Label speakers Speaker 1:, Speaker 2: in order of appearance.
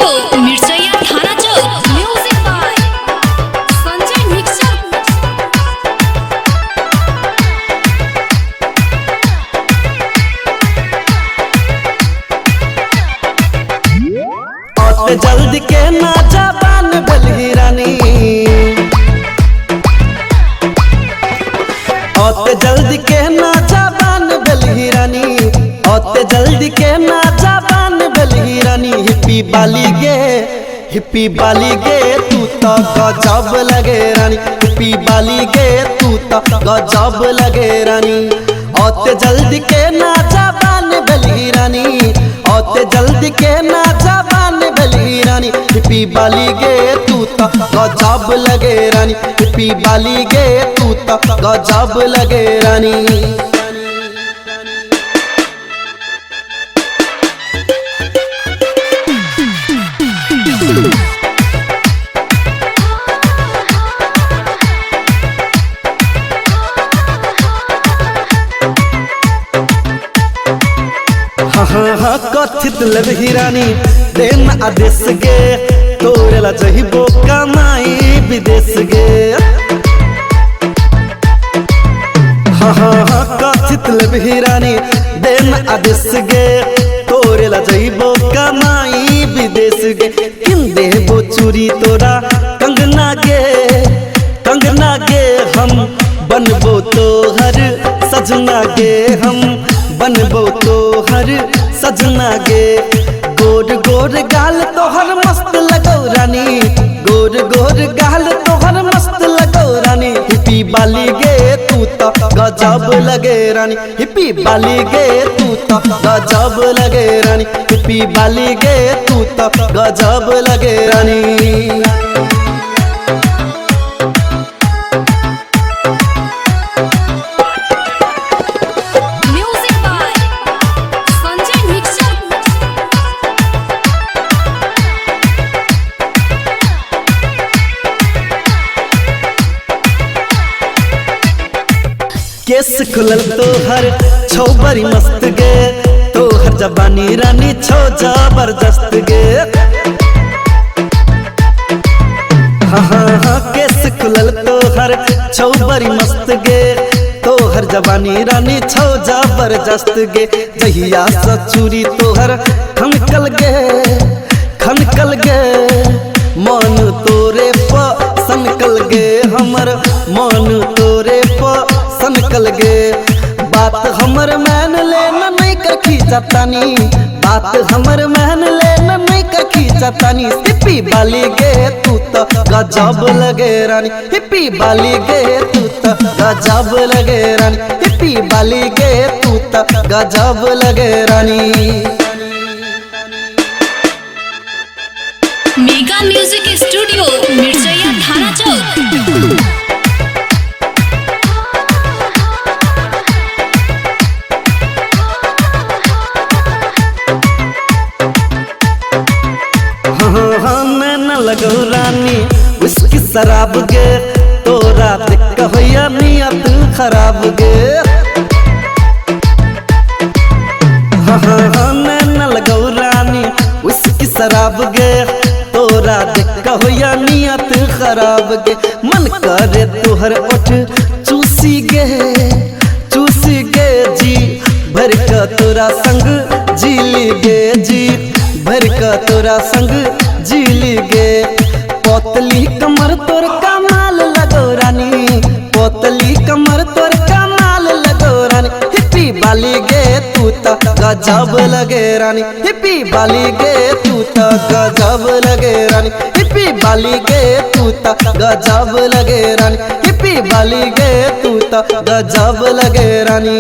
Speaker 1: Studio Mirchaiya थाना चौक। Music by Sanjay mixer.
Speaker 2: आते जल्द के ना जबान बलही रानी, आते जल्द के ना जबान बलही रानी, आते जल्द के ना जबान बलही रानी। हिप्पी बाली गे तू तो गजब लगे रानी, हिप्पी बाली गे तू तो गजब लगे रानी। आते जल्द के ना जबान बलही रानी, आते जल्द के ना जबान बलही रानी। हिप्पी बाली गे तू तो गजब लगे रानी, हिप्पी बाली गे तू तो गजब लगे रानी। हाँ कथित लबही रानी देन आदेश गे, तोरेला जहिबो कमाई विदेश गे। हाँ कथित लबही रानी देन आदेश गे, तोरेला जहिबो कमाई विदेश गे। किन देबो चूरी तोरा कंगना गे हम बनबो तो हर सजना गे, हम बनबो तो हर सजना गे। गोर गोर गाल तोहर मस्त लगो रानी, गोर गोर गाल तोहर मस्त लगो रानी। हिप्पी बाली गे तू तो गजब लगे रानी, हिप्पी बाली गे तू तो गजब लगे रानी, हिप्पी बाली गे तू तो गजब लगे रानी। केस खुलल तोहर छो बड़ी मस्त गे, तोहर जबानी रानी छो जबरदस्त गे। हाँ केस खुलल तोहर छो बड़ी मस्त गे, तोहर जबानी रानी छो जबरदस्त गे। जहिया से चूरी तोहर खनकल गे मन तोरे प सनकल गे, हमर मन तोरे प सनकल गे। बात हमर मान लेना नहीं कर खींचतानी, बात हमर मान लेना नहीं कर खींचतानी। हिप्पी बाली गे तू तो गजब लगे रानी, हिप्पी बाली गे तू तो गजब लगे रानी, हिप्पी बाली गे तू तो गजब लगे रानी।
Speaker 1: मेगा म्यूजिक स्टूडियो मिर्चैया थाना चौक।
Speaker 2: हाँ मैं न लगो रानी उसकी शराब गे, तोरा देख होया नियत खराब गे। हाँ मैं न लगो रानी उसकी शराब गे, तोरा देख होया नियत खराब गे। मन करे तोहर ओठ चूसी गे जी, भर का तोरा संग जीली गे जी, भर का तोरा संग जीली गे। पोतली कमर तोर कमाल लगो रानी, पोतली कमर तोर कमाल लगो रानी। हिप्पी बाली गे तू तो गजब लगे रानी, हिप्पी बाली गे तू तो गजब लगे रानी, हिप्पी बाली गे तू तो गजब लगे रानी, हिप्पी बाली गे तू तो गजब लगे रानी।